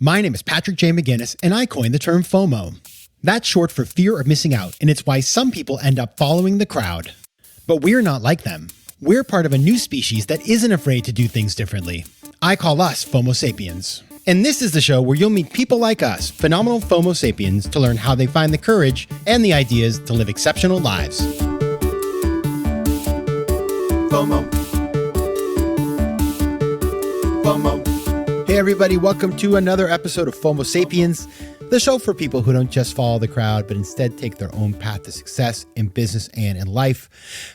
My name is Patrick J. McGinnis, and I coined the term FOMO. That's short for fear of missing out, and it's why some people end up following the crowd. But we're not like them. We're part of a new species that isn't afraid to do things differently. I call us FOMO Sapiens. And this is the show where you'll meet people like us, phenomenal FOMO Sapiens, to learn how they find the courage and the ideas to live exceptional lives. FOMO. FOMO. Hey everybody, welcome to another episode of FOMO Sapiens, the show for people who don't just follow the crowd, but instead take their own path to success in business and in life.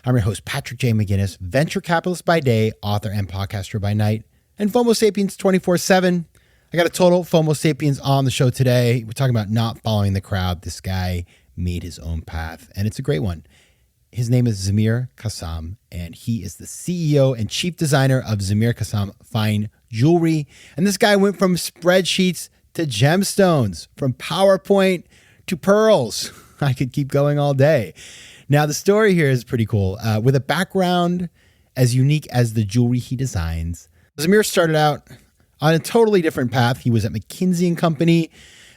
I'm your host, Patrick J. McGinnis, venture capitalist by day, author and podcaster by night, and FOMO Sapiens 24/7. I got a total FOMO Sapiens on the show today. We're talking about not following the crowd. This guy made his own path, and it's a great one. His name is Zameer Kassam, and he is the CEO and chief designer of Zameer Kassam Fine Jewelry. And this guy went from spreadsheets to gemstones, from PowerPoint to pearls. I could keep going all day. Now, the story here is pretty cool. With a background as unique as the jewelry he designs, Zameer started out on a totally different path. He was at McKinsey & Company.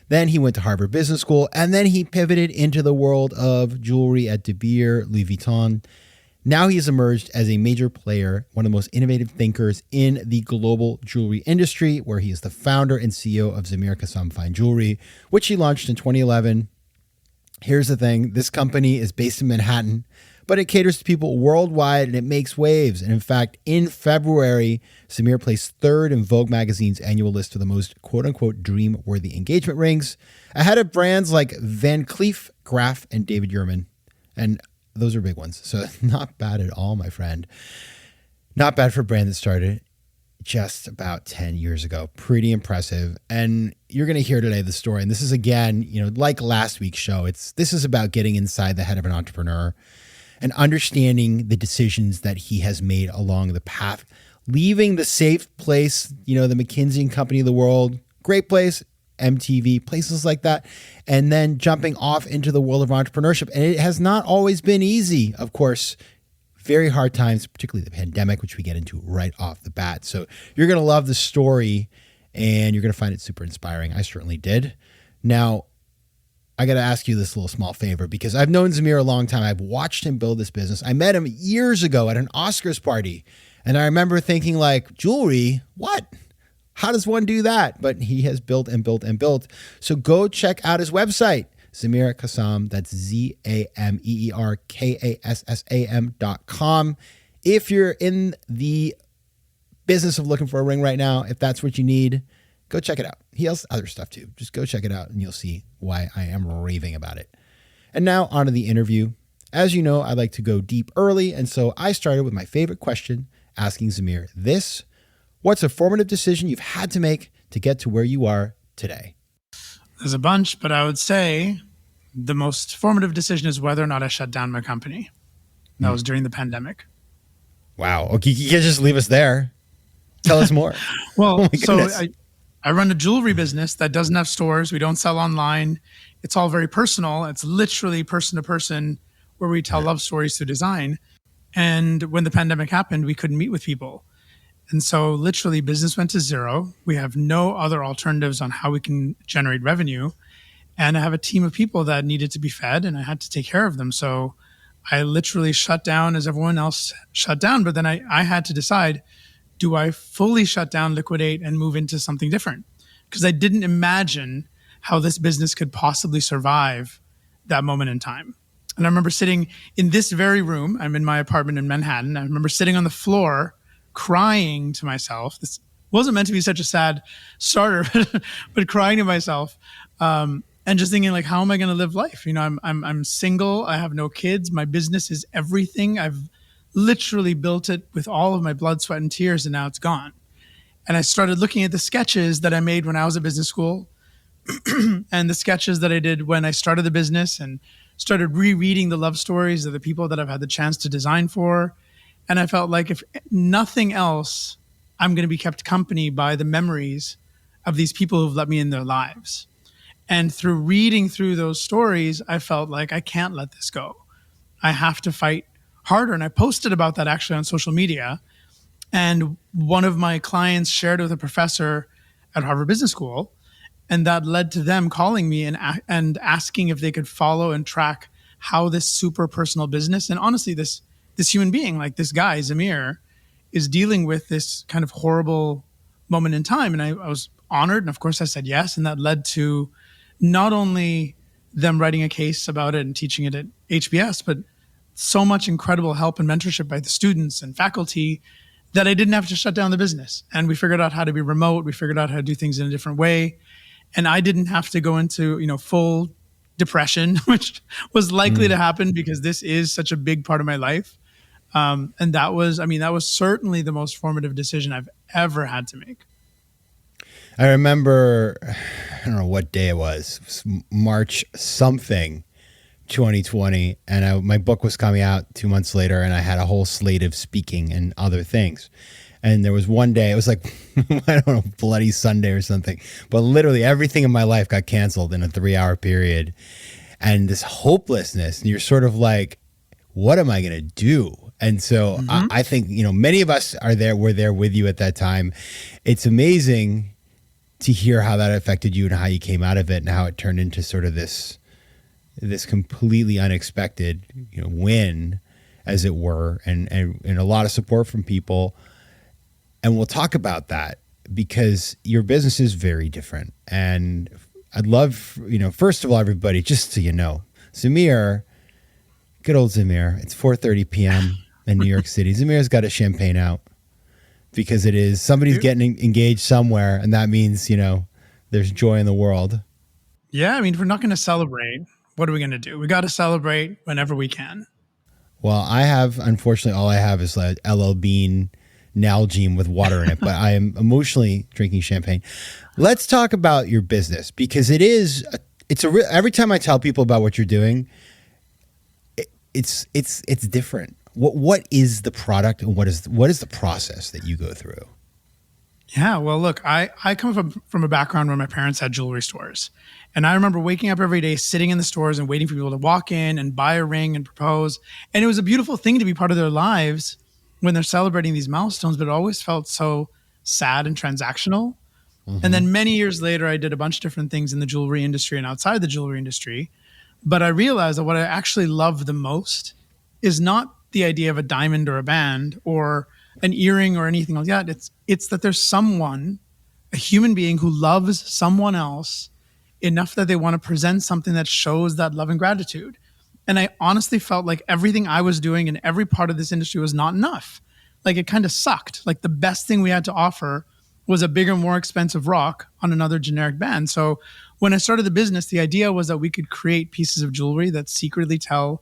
Then he went to Harvard Business School, and then he pivoted into the world of jewelry at De Beer, Louis Vuitton. Now he has emerged as a major player, one of the most innovative thinkers in the global jewelry industry, where he is the founder and CEO of Zameer Kassam Fine Jewelry, which he launched in 2011. Here's the thing. This company is based in Manhattan, but it caters to people worldwide, and it makes waves. And in fact, in February, Zameer placed third in Vogue magazine's annual list of the most quote-unquote dream-worthy engagement rings, ahead of brands like Van Cleef, Graf, and David Yurman. And those are big ones. So not bad at all, my friend. Not bad for a brand that started just about 10 years ago. Pretty impressive. And you're going to hear today the story. And this is, again, like last week's show, this is about getting inside the head of an entrepreneur and understanding the decisions that he has made along the path, leaving the safe place, the McKinsey & Company of the world, great place, MTV, places like that, and then jumping off into the world of entrepreneurship. And it has not always been easy, of course. Very hard times, particularly the pandemic, which we get into right off the bat. So you're going to love the story, and you're going to find it super inspiring. I certainly did. Now, I got to ask you this little small favor, because I've known Zameer a long time. I've watched him build this business. I met him years ago at an Oscars party, and I remember thinking, like, jewelry? What? How does one do that? But he has built and built and built. So go check out his website, Zameer Kassam. That's ZameerKassam.com. If you're in the business of looking for a ring right now, if that's what you need, go check it out. He has other stuff too. Just go check it out and you'll see why I am raving about it. And now on to the interview. As you know, I like to go deep early. And so I started with my favorite question, asking Zameer this: what's a formative decision you've had to make to get to where you are today? There's a bunch, but I would say the most formative decision is whether or not I shut down my company. That was during the pandemic. Wow. Okay, you can't just leave us there. Tell us more. Well, so I run a jewelry business that doesn't have stores. We don't sell online. It's all very personal. It's literally person to person, where we tell love stories through design. And when the pandemic happened, we couldn't meet with people. And so literally business went to zero. We have no other alternatives on how we can generate revenue. And I have a team of people that needed to be fed, and I had to take care of them. So I literally shut down as everyone else shut down. But then I had to decide, do I fully shut down, liquidate, and move into something different? Because I didn't imagine how this business could possibly survive that moment in time. And I remember sitting in this very room. I'm in my apartment in Manhattan. I remember sitting on the floor crying to myself. This wasn't meant to be such a sad starter, but crying to myself, and just thinking, like, how am I going to live life? I'm single. I have no kids. My business is everything. I've literally built it with all of my blood, sweat, and tears, and now it's gone. And I started looking at the sketches that I made when I was at business school and the sketches that I did when I started the business, and started rereading the love stories of the people that I've had the chance to design for. And I felt like, if nothing else, I'm going to be kept company by the memories of these people who've let me in their lives. And through reading through those stories, I felt like I can't let this go. I have to fight harder. And I posted about that actually on social media. And one of my clients shared it with a professor at Harvard Business School. And that led to them calling me and asking if they could follow and track how this super personal business, and honestly, this human being, like this guy, Zameer, is dealing with this kind of horrible moment in time. And I was honored. And of course, I said yes. And that led to not only them writing a case about it and teaching it at HBS, but so much incredible help and mentorship by the students and faculty that I didn't have to shut down the business. And we figured out how to be remote. We figured out how to do things in a different way. And I didn't have to go into, full depression, which was likely to happen because this is such a big part of my life. And that was certainly the most formative decision I've ever had to make. I remember, I don't know what day it was March something, 2020. And my book was coming out 2 months later, and I had a whole slate of speaking and other things. And there was one day, it was like, I don't know, Bloody Sunday or something, but literally everything in my life got canceled in a 3-hour period. And this hopelessness, and you're sort of like, what am I going to do? And so I think, many of us were there with you at that time. It's amazing to hear how that affected you and how you came out of it and how it turned into sort of this completely unexpected, win, as it were, and a lot of support from people. And we'll talk about that because your business is very different. And I'd love, first of all, everybody, just so you know, Zameer, good old Zameer, it's 4:30 p.m. in New York City. Zameer's got a champagne out because it is somebody's getting engaged somewhere. And that means, there's joy in the world. Yeah. I mean, if we're not going to celebrate, what are we going to do? We got to celebrate whenever we can. Well, unfortunately, all I have is like LL Bean Nalgene with water in it, but I am emotionally drinking champagne. Let's talk about your business because every time I tell people about what you're doing, it's different. What is the product and what is the process that you go through? Yeah, well, look, I come from a background where my parents had jewelry stores. And I remember waking up every day, sitting in the stores and waiting for people to walk in and buy a ring and propose. And it was a beautiful thing to be part of their lives when they're celebrating these milestones, but it always felt so sad and transactional. And then many years later, I did a bunch of different things in the jewelry industry and outside the jewelry industry. But I realized that what I actually love the most is not the idea of a diamond or a band or an earring or anything like that. It's that there's someone, a human being who loves someone else enough that they want to present something that shows that love and gratitude. And I honestly felt like everything I was doing in every part of this industry was not enough. Like it kind of sucked. Like the best thing we had to offer was a bigger, more expensive rock on another generic band. So when I started the business, the idea was that we could create pieces of jewelry that secretly tell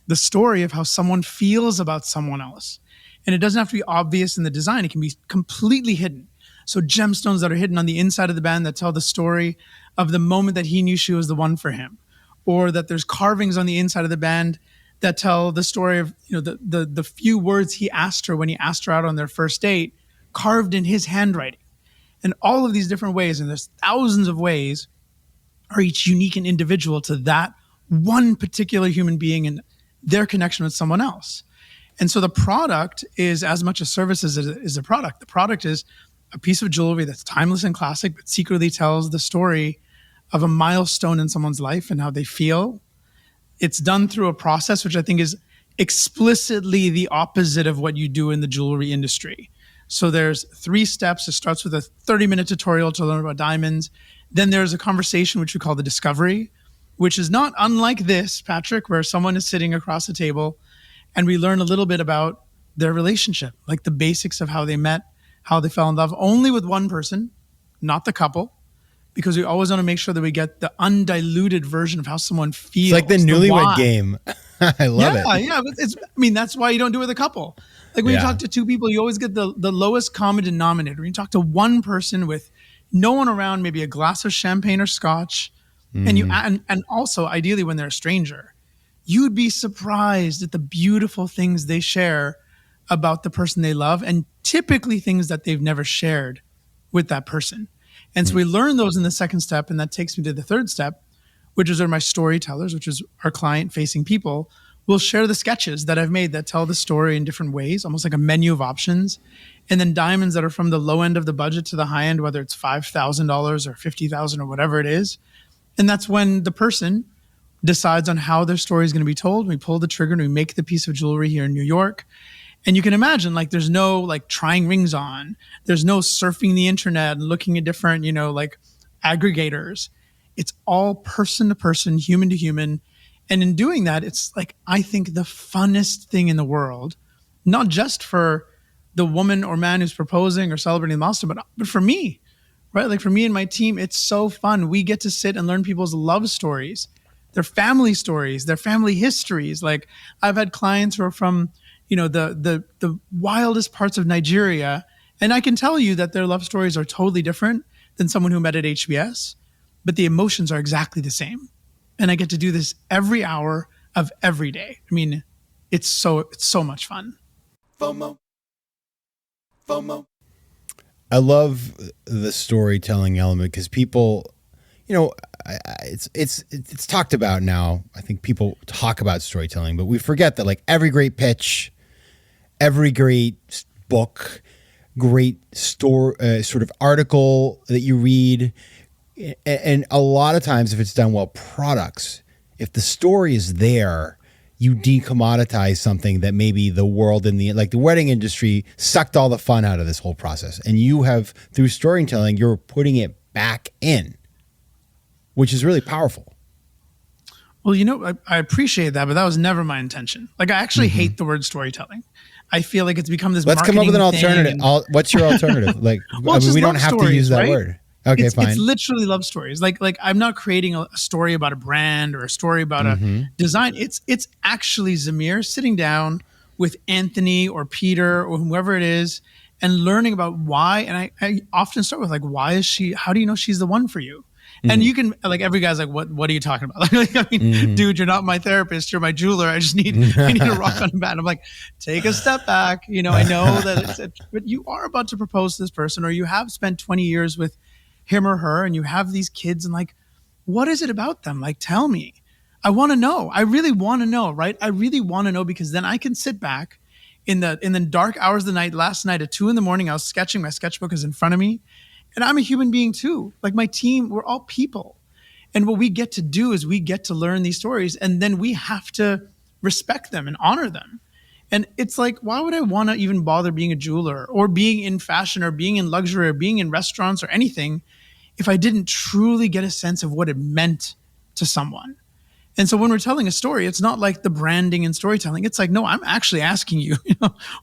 the story of how someone feels about someone else. And it doesn't have to be obvious in the design. It can be completely hidden. So gemstones that are hidden on the inside of the band that tell the story of the moment that he knew she was the one for him. Or that there's carvings on the inside of the band that tell the story of the few words he asked her when he asked her out on their first date, carved in his handwriting. And all of these different ways, and there's thousands of ways, are each unique and individual to that one particular human being and their connection with someone else. And so the product is as much a service as it is a product. The product is a piece of jewelry that's timeless and classic, but secretly tells the story of a milestone in someone's life and how they feel. It's done through a process which I think is explicitly the opposite of what you do in the jewelry industry. So there's 3 steps. It starts with a 30-minute tutorial to learn about diamonds. Then there's a conversation, which we call the discovery, which is not unlike this, Patrick, where someone is sitting across the table and we learn a little bit about their relationship, like the basics of how they met, how they fell in love, only with one person, not the couple, because we always want to make sure that we get the undiluted version of how someone feels. It's like the newlywed game. I love it. Yeah. That's why you don't do it with a couple. Like when you talk to 2 people, you always get the lowest common denominator. When you talk to one person with no one around, maybe a glass of champagne or scotch, and also ideally when they're a stranger, you'd be surprised at the beautiful things they share about the person they love, and typically things that they've never shared with that person. And so we learn those in the second step, and that takes me to the third step, which is where my storytellers, which is our client-facing people, will share the sketches that I've made that tell the story in different ways, almost like a menu of options. and then diamonds that are from the low end of the budget to the high end, whether it's $5,000 or $50,000 or whatever it is. And that's when the person decides on how their story is going to be told. We pull the trigger and we make the piece of jewelry here in New York. And you can imagine, like, there's no like trying rings on. There's no surfing the internet and looking at different, like aggregators. It's all person to person, human to human. And in doing that, it's like, I think the funnest thing in the world, not just for the woman or man who's proposing or celebrating the milestone, but for me, right? Like for me and my team, it's so fun. We get to sit and learn people's love stories, their family stories, their family histories. Like I've had clients who are from, the wildest parts of Nigeria. And I can tell you that their love stories are totally different than someone who met at HBS, but the emotions are exactly the same. And I get to do this every hour of every day. I mean, it's so much fun. FOMO. I love the storytelling element because people, it's talked about now. I think people talk about storytelling, but we forget that like every great pitch, every great book, great sort of article that you read, and a lot of times if it's done well, products, if the story is there, you decommoditize something that maybe the world in the wedding industry sucked all the fun out of this whole process. And you have, through storytelling, you're putting it back in, which is really powerful. Well, I appreciate that, but that was never my intention. Like I actually hate the word storytelling. I feel like it's become this Let's come up with an alternative. What's your alternative? Like, well, we don't have stories, to use that right? word. Okay, fine. It's literally love stories. Like I'm not creating a story about a brand or a story about a design. It's actually Zameer sitting down with Anthony or Peter or whoever it is and learning about why. And I often start with like, why is she? How do you know she's the one for you? And you can, like, every guy's like, what are you talking about? Like, I mean, dude, you're not my therapist. You're my jeweler. I need a rock on the bat. I'm like, take a step back. I know that but you are about to propose to this person, or you have spent 20 years with him or her, and you have these kids, and like, what is it about them? Like, tell me. I want to know. I really want to know, right? I really want to know, because then I can sit back in the dark hours of the night. Last night at 2 a.m, I was sketching. My sketchbook is in front of me. And I'm a human being too. Like my team, we're all people. And what we get to do is we get to learn these stories, and then we have to respect them and honor them. And it's like, why would I want to even bother being a jeweler or being in fashion or being in luxury or being in restaurants or anything if I didn't truly get a sense of what it meant to someone? And so when we're telling a story, it's not like the branding and storytelling. It's like, no, I'm actually asking you,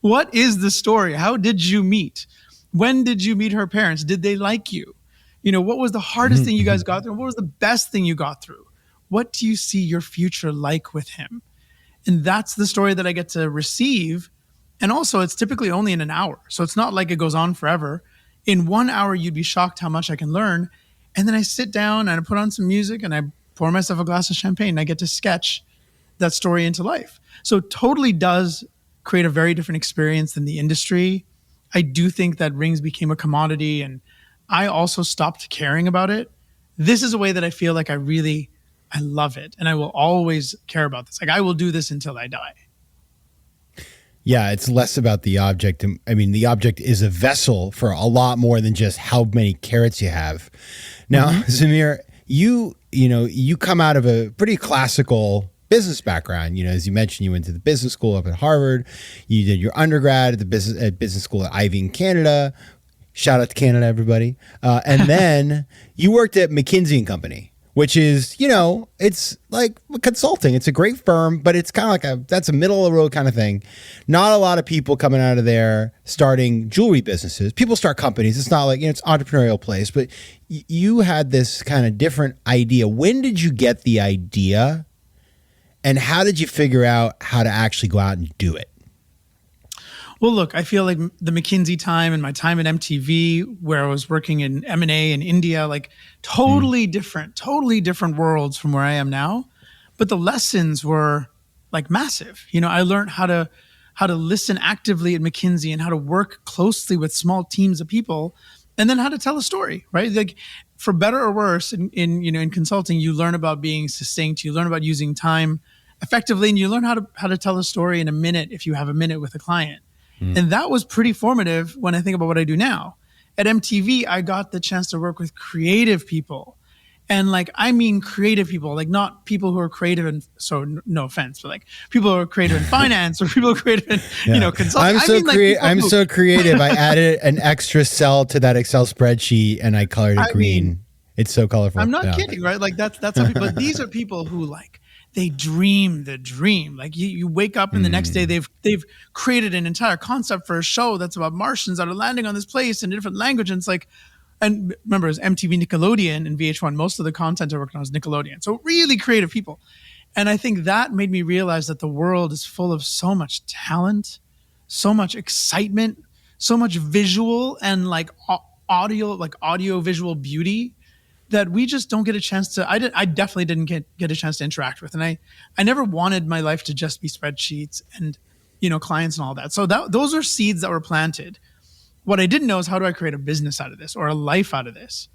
what is the story? How did you meet? When did you meet her parents? Did they like you? What was the hardest thing you guys got through? What was the best thing you got through? What do you see your future like with him? And that's the story that I get to receive. And also, it's typically only in an hour. So it's not like it goes on forever. In 1 hour, you'd be shocked how much I can learn. And then I sit down and I put on some music and I pour myself a glass of champagne and I get to sketch that story into life. So it totally does create a very different experience than the industry. I do think that rings became a commodity, and I also stopped caring about it. This is a way that I feel like I love it, and I will always care about this. Like I will do this until I die. Yeah, it's less about the object. I mean, the object is a vessel for a lot more than just how many carats you have. Now, Zameer, you come out of a pretty classical business background. As you mentioned, you went to the business school up at Harvard. You did your undergrad at the business school at Ivy in Canada. Shout out to Canada, everybody. And then you worked at McKinsey & Company, which is, it's like consulting. It's a great firm, but it's kind of like that's a middle of the road kind of thing. Not a lot of people coming out of there starting jewelry businesses. People start companies. It's not like, it's an entrepreneurial place, but you had this kind of different idea. When did you get the idea? And how did you figure out how to actually go out and do it? Well, look, I feel like the McKinsey time and my time at MTV, where I was working in M&A in India, like totally different worlds from where I am now. But the lessons were like massive. I learned how to listen actively at McKinsey and how to work closely with small teams of people, and then how to tell a story, right? Like for better or worse, in consulting, you learn about being succinct, you learn about using time effectively, and you learn how to tell a story in a minute if you have a minute with a client. And that was pretty formative when I think about what I do now. At MTV, I got the chance to work with creative people. And like, I mean, creative people, like not people who are creative and so no offense, but like people who are creative in finance or people who are creative in, consulting. I'm so creative. I added an extra cell to that Excel spreadsheet and I colored it green. It's so colorful. I'm not kidding, right? Like that's how people, but these are people who like, they dream the dream. Like you wake up and the next day they've created an entire concept for a show that's about Martians that are landing on this place in a different language. And it's like, and remember, it was MTV, Nickelodeon, and VH1. Most of the content I worked on was Nickelodeon. So really creative people. And I think that made me realize that the world is full of so much talent, so much excitement, so much visual and like audio visual beauty that we just don't get a chance to. I definitely didn't get a chance to interact with. And I never wanted my life to just be spreadsheets and, clients and all that. So those are seeds that were planted. What I didn't know is how do I create a business out of this or a life out of this?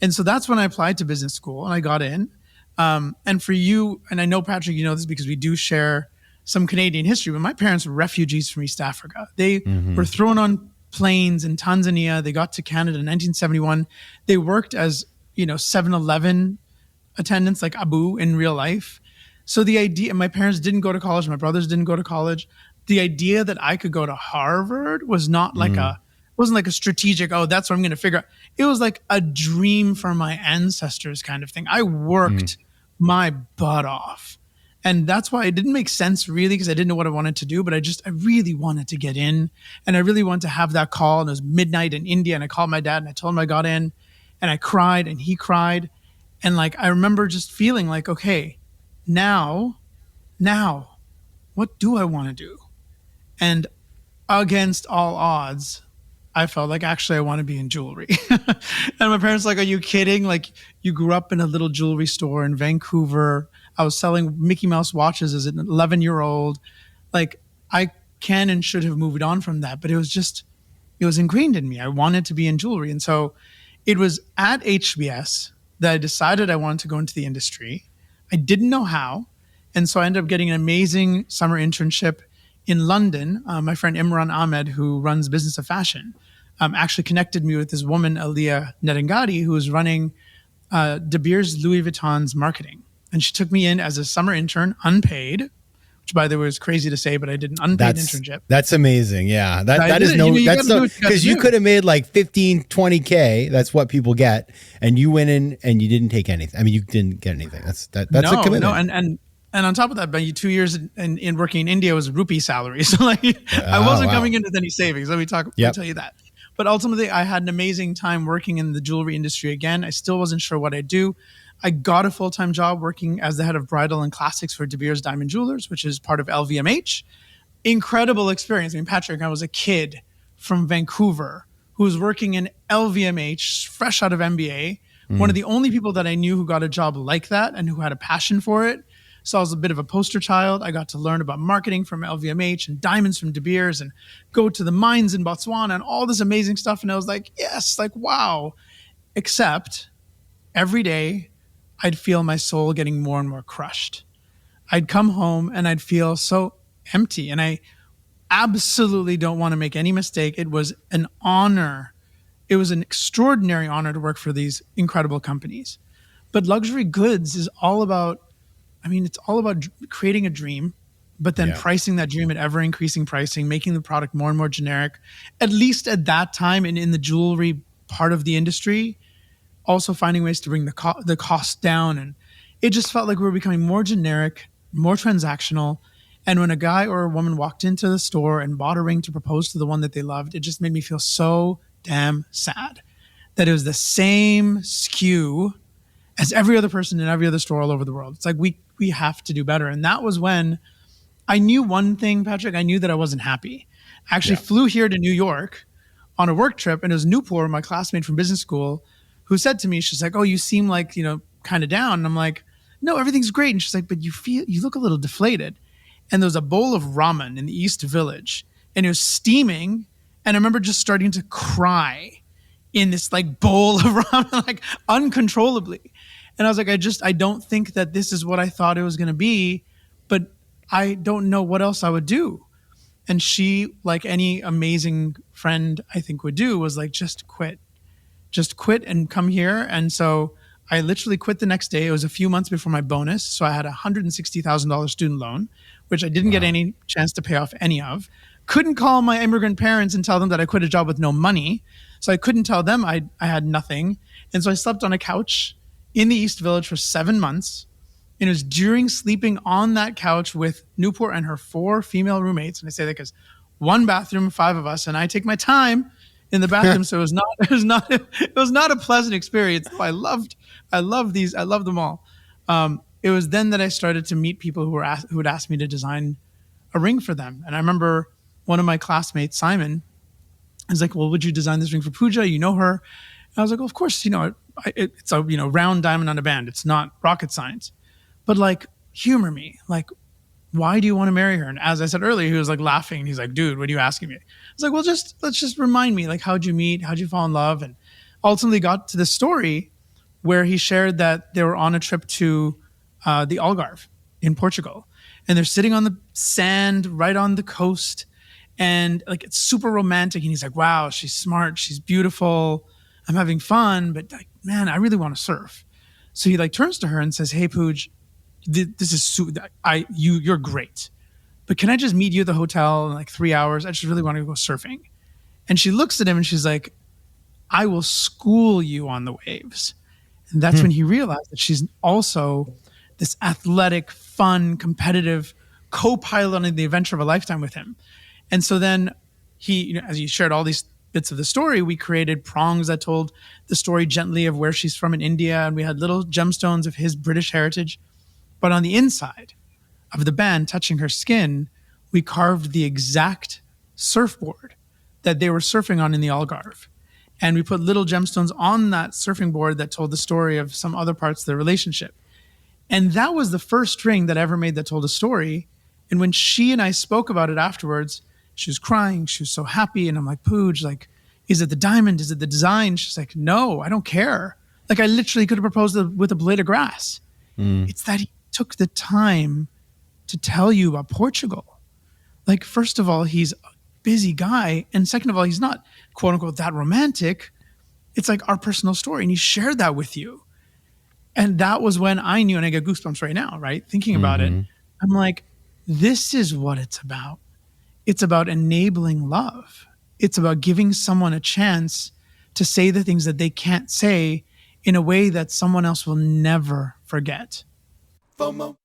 And so that's when I applied to business school and I got in. And for you, and I know, Patrick, you know this because we do share some Canadian history, but my parents were refugees from East Africa. They were thrown on planes in Tanzania. They got to Canada in 1971. They worked as, 7-Eleven attendants like Abu in real life. So the idea, my parents didn't go to college. My brothers didn't go to college. The idea that I could go to Harvard was not like wasn't like a strategic, that's what I'm going to figure out. It was like a dream for my ancestors kind of thing. I worked my butt off. And that's why it didn't make sense really because I didn't know what I wanted to do, but I really wanted to get in and I really wanted to have that call. And it was midnight in India and I called my dad and I told him I got in and I cried and he cried. And like, I remember just feeling like, okay, now, what do I want to do? And against all odds, I felt like actually I want to be in jewelry. And my parents were like, are you kidding? Like you grew up in a little jewelry store in Vancouver. I was selling Mickey Mouse watches as an 11-year-old. Like I can and should have moved on from that, but it was ingrained in me. I wanted to be in jewelry. And so it was at HBS that I decided I wanted to go into the industry. I didn't know how. And so I ended up getting an amazing summer internship in London. My friend Imran Ahmed, who runs Business of Fashion, actually connected me with this woman, Aliyah Nedengadi, who was running De Beers Louis Vuitton's marketing. And she took me in as a summer intern, unpaid, which by the way was crazy to say, but I did an unpaid internship. That's amazing. Yeah. That is because you could have made like 15, 20K. That's what people get. And you went in and you didn't take anything. I mean, you didn't get anything. That's a commitment. No, and on top of that, 2 years in working in India was rupee salary. So like I wasn't coming in with any savings. Let me tell you that. But ultimately I had an amazing time working in the jewelry industry again. I still wasn't sure what I'd do. I got a full-time job working as the head of bridal and classics for De Beers Diamond Jewelers, which is part of LVMH. Incredible experience. I mean, Patrick, I was a kid from Vancouver who was working in LVMH, fresh out of MBA. One of the only people that I knew who got a job like that and who had a passion for it. So I was a bit of a poster child. I got to learn about marketing from LVMH and diamonds from De Beers and go to the mines in Botswana and all this amazing stuff. And I was like, yes, like, wow. Except every day I'd feel my soul getting more and more crushed. I'd come home and I'd feel so empty. And I absolutely don't want to make any mistake. It was an honor. It was an extraordinary honor to work for these incredible companies. But luxury goods is all about, it's all about creating a dream, but then pricing that dream at ever increasing pricing, making the product more and more generic, at least at that time and in the jewelry part of the industry, also finding ways to bring the cost down. And it just felt like we were becoming more generic, more transactional. And when a guy or a woman walked into the store and bought a ring to propose to the one that they loved, it just made me feel so damn sad that it was the same SKU as every other person in every other store all over the world. It's like, we have to do better. And that was when I knew one thing, Patrick. I knew that I wasn't happy. I actually flew here to New York on a work trip, and it was Newport, my classmate from business school, who said to me, she's like, oh, you seem like, kind of down. And I'm like, no, everything's great. And she's like, but you look a little deflated. And there was a bowl of ramen in the East Village and it was steaming. And I remember just starting to cry in this like bowl of ramen, like uncontrollably. And I was like, I don't think that this is what I thought it was going to be, but I don't know what else I would do. And she, like any amazing friend I think would do, was like, just quit and come here. And so I literally quit the next day. It was a few months before my bonus. So I had a $160,000 student loan, which I didn't get any chance to pay off any of. Couldn't call my immigrant parents and tell them that I quit a job with no money. So I couldn't tell them I had nothing. And so I slept on a couch in the East Village for 7 months. And it was during sleeping on that couch with Newport and her 4 female roommates. And I say that because 1 bathroom, 5 of us, and I take my time in the bathroom. So it was not a pleasant experience. I loved them all. It was then that I started to meet people who would ask me to design a ring for them. And I remember one of my classmates, Simon, was like, well, would you design this ring for Pooja? You know her. And I was like, well, of course, it's a, round diamond on a band. It's not rocket science. But like, humor me. Like, why do you want to marry her? And as I said earlier, he was like laughing. He's like, dude, what are you asking me? I was like, well, let's just remind me, like, how'd you meet? How'd you fall in love? And ultimately got to the story where he shared that they were on a trip to the Algarve in Portugal. And they're sitting on the sand right on the coast. And like, it's super romantic. And he's like, wow, she's smart. She's beautiful. I'm having fun. But like, man, I really want to surf. So he like turns to her and says, hey, Pooj, this is you're great, but can I just meet you at the hotel in like 3 hours? I just really want to go surfing. And she looks at him and she's like, I will school you on the waves. And that's when he realized that she's also this athletic, fun, competitive co-pilot on the adventure of a lifetime with him. And so then he, as he shared all these bits of the story, we created prongs that told the story gently of where she's from in India. And we had little gemstones of his British heritage. But on the inside of the band, touching her skin, we carved the exact surfboard that they were surfing on in the Algarve. And we put little gemstones on that surfing board that told the story of some other parts of their relationship. And that was the first ring that I ever made that told a story. And when she and I spoke about it afterwards, she was crying. She was so happy. And I'm like, Pooj, like, is it the diamond? Is it the design? She's like, no, I don't care. Like, I literally could have proposed with a blade of grass. It's that he took the time to tell you about Portugal. Like, first of all, he's a busy guy. And second of all, he's not, quote unquote, that romantic. It's like our personal story. And he shared that with you. And that was when I knew, and I get goosebumps right now, right? Thinking about it. I'm like, this is what it's about. It's about enabling love. It's about giving someone a chance to say the things that they can't say in a way that someone else will never forget. FOMO.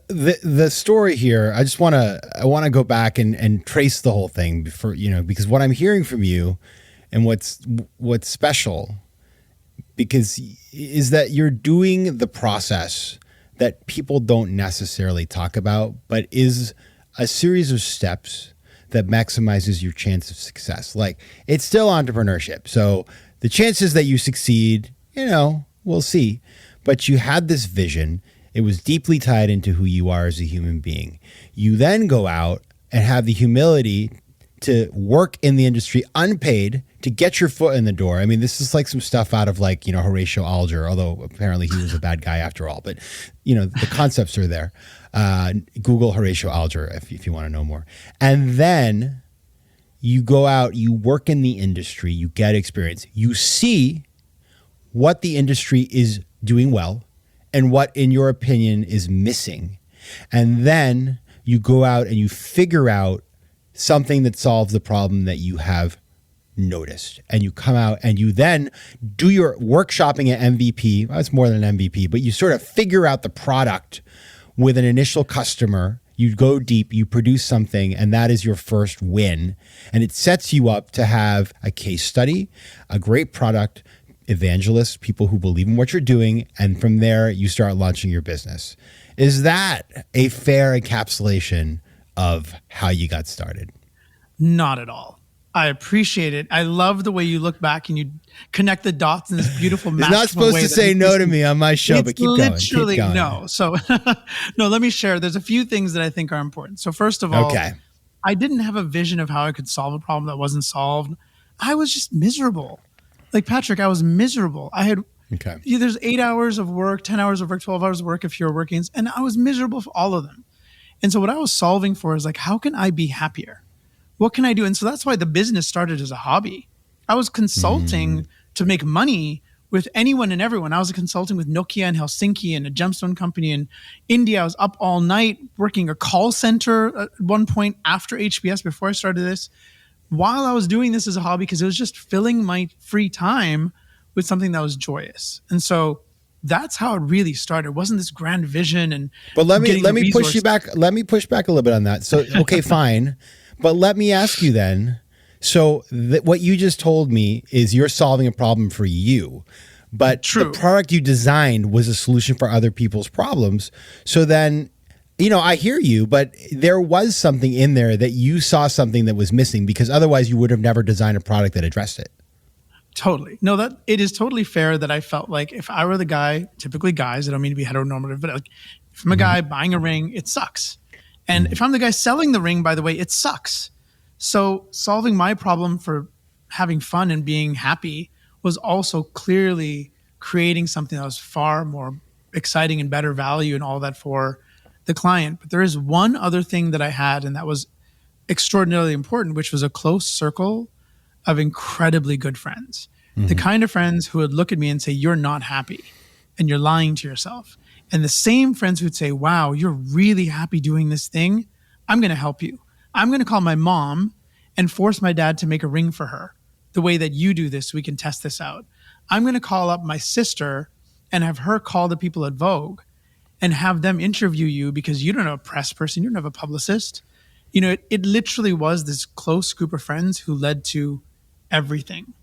The story here, I want to go back and trace the whole thing before, because what I'm hearing from you and what's special because is that you're doing the process that people don't necessarily talk about, but is a series of steps that maximizes your chance of success. Like, it's still entrepreneurship. So the chances that you succeed, we'll see. But you had this vision. It was deeply tied into who you are as a human being. You then go out and have the humility to work in the industry unpaid to get your foot in the door. I mean, this is like some stuff out of like, Horatio Alger, although apparently he was a bad guy after all. But, the concepts are there. Google Horatio Alger if you want to know more. And then you go out, you work in the industry, you get experience. You see what the industry is doing well and what, in your opinion, is missing. And then you go out and you figure out something that solves the problem that you have noticed. And you come out and you then do your workshopping at MVP. Well, it's more than an MVP, but you sort of figure out the product with an initial customer. You go deep, you produce something, and that is your first win. And it sets you up to have a case study, a great product, evangelists, people who believe in what you're doing. And from there, you start launching your business. Is that a fair encapsulation of how you got started? Not at all. I appreciate it. I love the way you look back and you connect the dots in this beautiful, masterful way. It's not supposed to say no to me on my show, but keep going. Keep going. No. So, no, let me share. There's a few things that I think are important. So first of all, I didn't have a vision of how I could solve a problem that wasn't solved. I was just miserable. Like, Patrick, I was miserable. I had, there's 8 hours of work, 10 hours of work, 12 hours of work if you're working. And I was miserable for all of them. And so what I was solving for is like, how can I be happier? What can I do? And so that's why the business started as a hobby. I was consulting to make money with anyone and everyone. I was consulting with Nokia in Helsinki and a gemstone company in India. I was up all night working a call center at one point after HBS before I started this, while I was doing this as a hobby, because it was just filling my free time with something that was joyous. And so that's how it really started. It wasn't this grand vision and But let me push you back. Let me push back a little bit on that. So okay, fine. But let me ask you then. So what you just told me is you're solving a problem for you, but the product you designed was a solution for other people's problems. So then, I hear you, but there was something in there that you saw something that was missing, because otherwise you would have never designed a product that addressed it. Totally. No, that it is totally fair that I felt like if I were the guy, typically guys, I don't mean to be heteronormative, but like if I'm a guy buying a ring, it sucks. And if I'm the guy selling the ring, by the way, it sucks. So solving my problem for having fun and being happy was also clearly creating something that was far more exciting and better value and all that for the client. But there is one other thing that I had, and that was extraordinarily important, which was a close circle of incredibly good friends. The kind of friends who would look at me and say, you're not happy and you're lying to yourself. And the same friends who would say, wow, you're really happy doing this thing. I'm going to help you. I'm going to call my mom and force my dad to make a ring for her the way that you do this so we can test this out. I'm going to call up my sister and have her call the people at Vogue and have them interview you, because you don't have a press person, you don't have a publicist. It literally was this close group of friends who led to everything.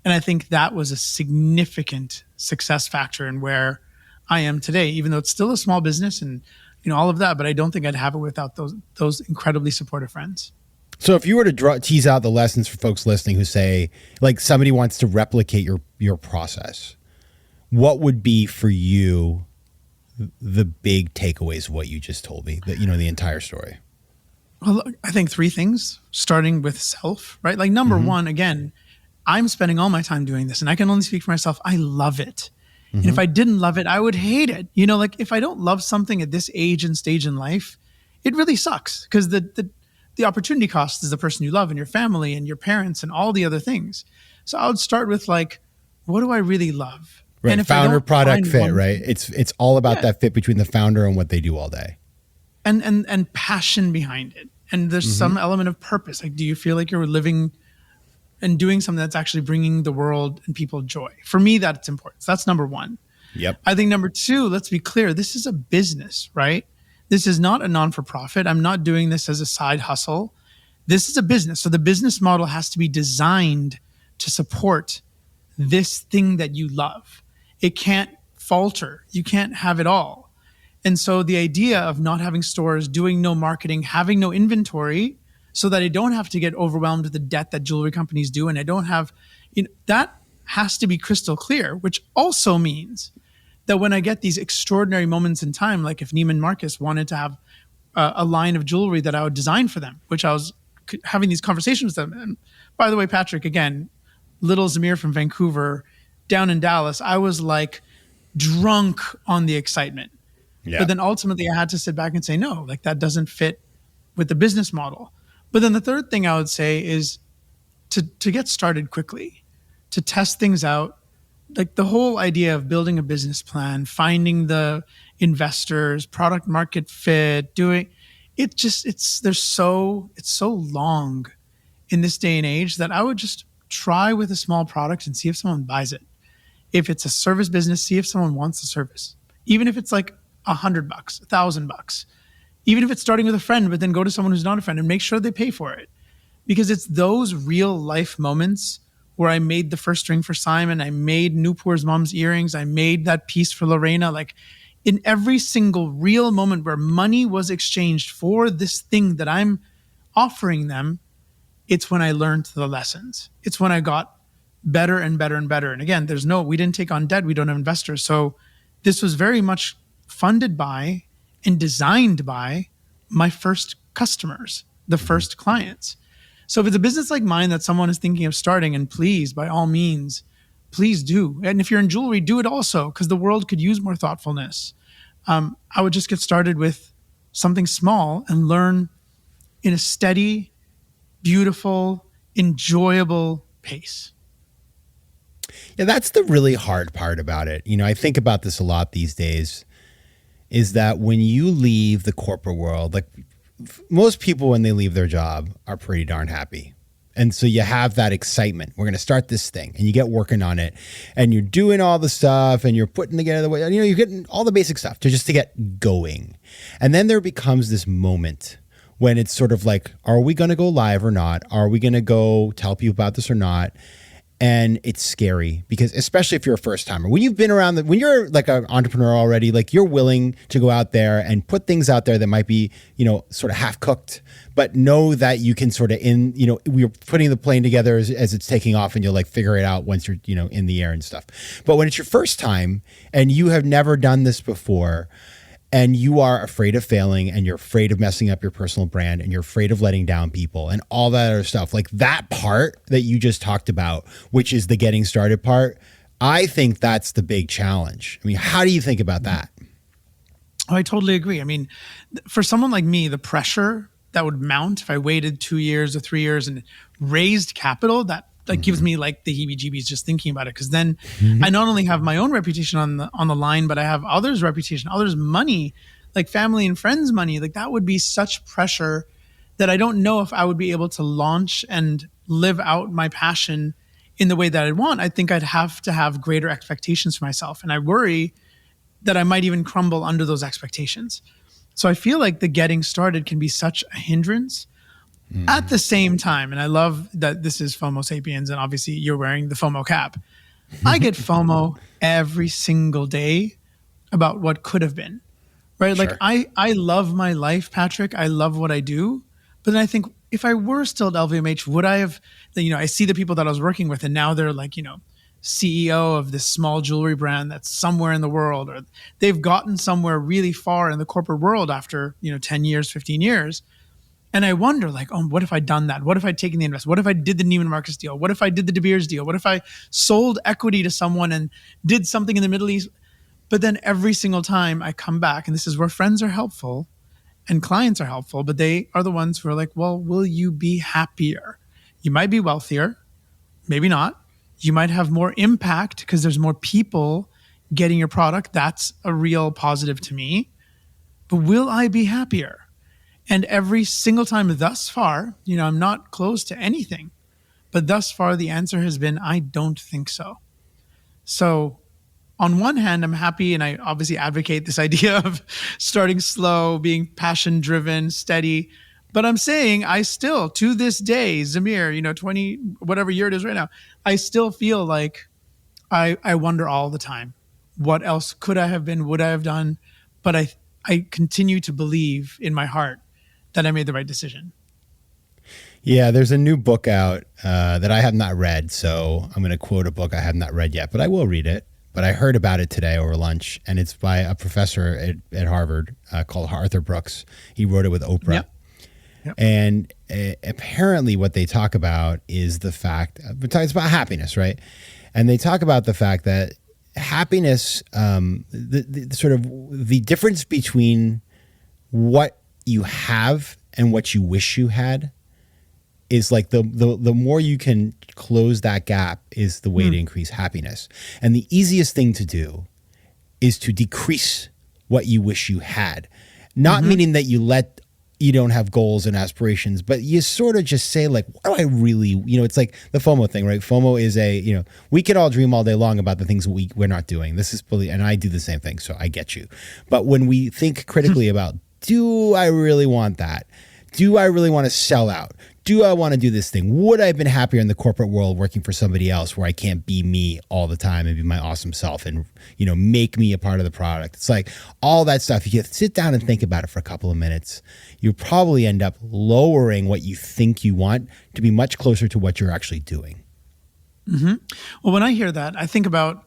And I think that was a significant success factor in where I am today, even though it's still a small business and all of that, but I don't think I'd have it without those incredibly supportive friends. So if you were to tease out the lessons for folks listening who say, like, somebody wants to replicate your process, what would be for you the big takeaways of what you just told me, that the entire story? Well, I think three things, starting with self, right? Like number one, again, I'm spending all my time doing this, and I can only speak for myself. I love it. And if I didn't love it, I would hate it. Like if I don't love something at this age and stage in life, it really sucks, because the opportunity cost is the person you love and your family and your parents and all the other things. So I would start with like, what do I really love? Right. And if founder product fit, right? It's all about that fit between the founder and what they do all day. And passion behind it. And there's some element of purpose. Like, do you feel like you're living and doing something that's actually bringing the world and people joy? For me, that's important. So that's number one. Yep. I think number two, let's be clear. This is a business, right? This is not a non-for-profit. I'm not doing this as a side hustle. This is a business. So the business model has to be designed to support this thing that you love. It can't falter. You can't have it all. And so the idea of not having stores, doing no marketing, having no inventory, so that I don't have to get overwhelmed with the debt that jewelry companies do, and I don't have, that has to be crystal clear, which also means that when I get these extraordinary moments in time, like if Neiman Marcus wanted to have a line of jewelry that I would design for them, which I was having these conversations with them. And by the way, Patrick, again, little Zameer from Vancouver, down in Dallas, I was like drunk on the excitement. Yeah. But then ultimately I had to sit back and say, no, like that doesn't fit with the business model. But then the third thing I would say is to get started quickly, to test things out. Like the whole idea of building a business plan, finding the investors, product market fit, it's so long in this day and age that I would just try with a small product and see if someone buys it. If it's a service business, see if someone wants the service. Even if it's like $100, $1,000, even if it's starting with a friend, but then go to someone who's not a friend and make sure they pay for it. Because it's those real life moments where I made the first ring for Simon, I made Newpor's mom's earrings, I made that piece for Lorena. Like in every single real moment where money was exchanged for this thing that I'm offering them, it's when I learned the lessons. It's when I got better and better and better. And again, we didn't take on debt. We don't have investors. So this was very much funded by and designed by my first customers, the first clients. So if it's a business like mine that someone is thinking of starting, and please, by all means, please do. And if you're in jewelry, do it also, because the world could use more thoughtfulness. I would just get started with something small and learn in a steady, beautiful, enjoyable pace. Yeah, that's the really hard part about it. I think about this a lot these days, is that when you leave the corporate world, like most people when they leave their job are pretty darn happy. And so you have that excitement. We're going to start this thing, and you get working on it, and you're doing all the stuff, and you're putting together the way, you're getting all the basic stuff to get going. And then there becomes this moment when it's sort of like, are we going to go live or not? Are we going to go tell people about this or not? And it's scary because, especially if you're a first timer, when you've been around, when you're like an entrepreneur already, like you're willing to go out there and put things out there that might be, sort of half cooked, but know that you can sort of we're putting the plane together as it's taking off, and you'll like figure it out once you're, in the air and stuff. But when it's your first time and you have never done this before, and you are afraid of failing, and you're afraid of messing up your personal brand, and you're afraid of letting down people and all that other stuff, like that part that you just talked about, which is the getting started part, I think that's the big challenge. I mean, how do you think about that? Oh, I totally agree. I mean, for someone like me, the pressure that would mount if I waited 2 years or 3 years and raised capital, that gives me like the heebie-jeebies just thinking about it. Because then I not only have my own reputation on the line, but I have others' reputation, others' money, like family and friends' money. Like that would be such pressure that I don't know if I would be able to launch and live out my passion in the way that I'd want. I think I'd have to have greater expectations for myself. And I worry that I might even crumble under those expectations. So I feel like the getting started can be such a hindrance. At the same time, and I love that this is FOMO Sapiens, and obviously you're wearing the FOMO cap. I get FOMO every single day about what could have been, right? Sure. Like I love my life, Patrick. I love what I do. But then I think if I were still at LVMH, would I have, I see the people that I was working with, and now they're like, CEO of this small jewelry brand that's somewhere in the world, or they've gotten somewhere really far in the corporate world after, 10 years, 15 years. And I wonder, like, oh, what if I'd done that? What if I'd taken the investment? What if I did the Neiman Marcus deal? What if I did the De Beers deal? What if I sold equity to someone and did something in the Middle East? But then every single time I come back, and this is where friends are helpful and clients are helpful, but they are the ones who are like, well, will you be happier? You might be wealthier, maybe not. You might have more impact because there's more people getting your product. That's a real positive to me. But will I be happier? And every single time thus far, I'm not close to anything, but thus far the answer has been, I don't think so. So on one hand, I'm happy, and I obviously advocate this idea of starting slow, being passion driven, steady. But I'm saying I still, to this day, Zameer, 20, whatever year it is right now, I still feel like I wonder all the time, what else could I have been, would I have done? But I continue to believe in my heart that I made the right decision. Yeah, there's a new book out that I have not read, so I'm going to quote a book I have not read yet, but I will read it. But I heard about it today over lunch, and it's by a professor at Harvard called Arthur Brooks. He wrote it with Oprah. Yep. And apparently what they talk about is the fact, it's about happiness, right? And they talk about the fact that happiness, the sort of the difference between what you have and what you wish you had is like the more you can close that gap is the way to increase happiness. And the easiest thing to do is to decrease what you wish you had. Not meaning that you don't have goals and aspirations, but you sort of just say like, what do I really, it's like the FOMO thing, right? FOMO is we can all dream all day long about the things we're not doing. This is, and I do the same thing, so I get you. But when we think critically about, do I really want that? Do I really want to sell out? Do I want to do this thing? Would I have been happier in the corporate world working for somebody else where I can't be me all the time and be my awesome self and, make me a part of the product? It's like all that stuff. If you sit down and think about it for a couple of minutes, you probably end up lowering what you think you want to be much closer to what you're actually doing. Well, when I hear that, I think about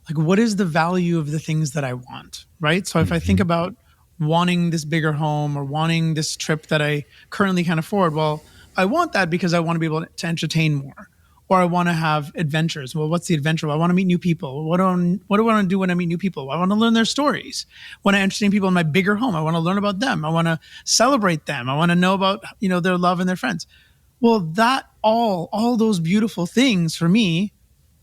like, what is the value of the things that I want, right? So if I think about wanting this bigger home or wanting this trip that I currently can't afford, well, I want that because I want to be able to entertain more. Or I want to have adventures. Well, what's the adventure? Well, I want to meet new people. What do I want to do when I meet new people? Well, I want to learn their stories. When I entertain people in my bigger home, I want to learn about them. I want to celebrate them. I want to know about, their love and their friends. Well, that all those beautiful things for me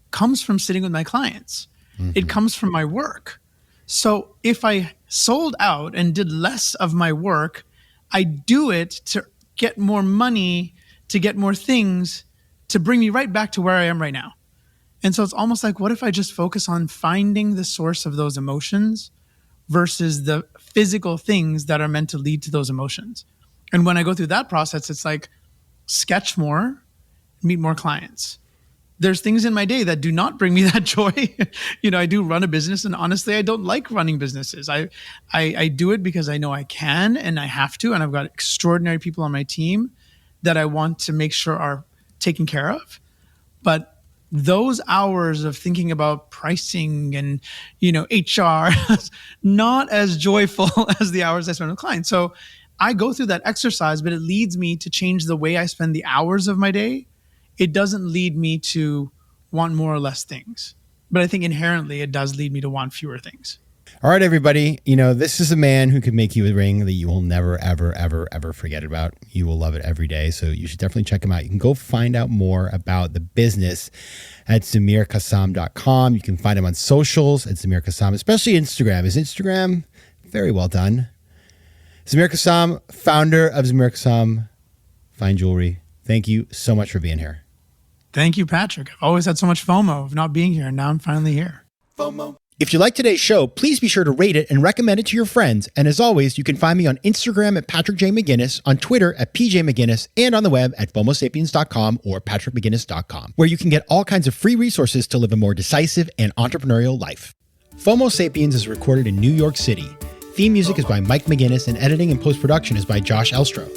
comes from sitting with my clients. Mm-hmm. It comes from my work. So if I sold out and did less of my work, I do it to get more money, to get more things, to bring me right back to where I am right now. And so it's almost like, what if I just focus on finding the source of those emotions versus the physical things that are meant to lead to those emotions? And when I go through that process, it's like sketch more, meet more clients. There's things in my day that do not bring me that joy. I do run a business, and honestly, I don't like running businesses. I do it because I know I can and I have to, and I've got extraordinary people on my team that I want to make sure are taken care of. But those hours of thinking about pricing and, HR, not as joyful as the hours I spend with clients. So I go through that exercise, but it leads me to change the way I spend the hours of my day. It doesn't lead me to want more or less things. But I think inherently it does lead me to want fewer things. All right, everybody. This is a man who could make you a ring that you will never, ever, ever, ever forget about. You will love it every day. So you should definitely check him out. You can go find out more about the business at zameerkassam.com. You can find him on socials at Zameer Kassam, especially Instagram. His Instagram, very well done. Zameer Kassam, founder of Zameer Kassam Fine Jewelry. Thank you so much for being here. Thank you, Patrick. I've always had so much FOMO of not being here, and now I'm finally here. FOMO. If you like today's show, please be sure to rate it and recommend it to your friends. And as always, you can find me on Instagram at Patrick J. McGinnis, on Twitter at PJ McGinnis, and on the web at FOMOSapiens.com or PatrickMcGinnis.com, where you can get all kinds of free resources to live a more decisive and entrepreneurial life. FOMO Sapiens is recorded in New York City. Theme music is by Mike McGinnis, and editing and post-production is by Josh Elstro.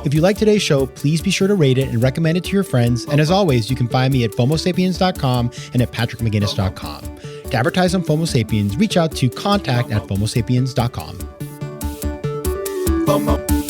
If you like today's show, please be sure to rate it and recommend it to your friends. And as always, you can find me at FOMOSapiens.com and at PatrickMcGinnis.com. To advertise on FOMO Sapiens, reach out to contact@FOMOSapiens.com. FOMO.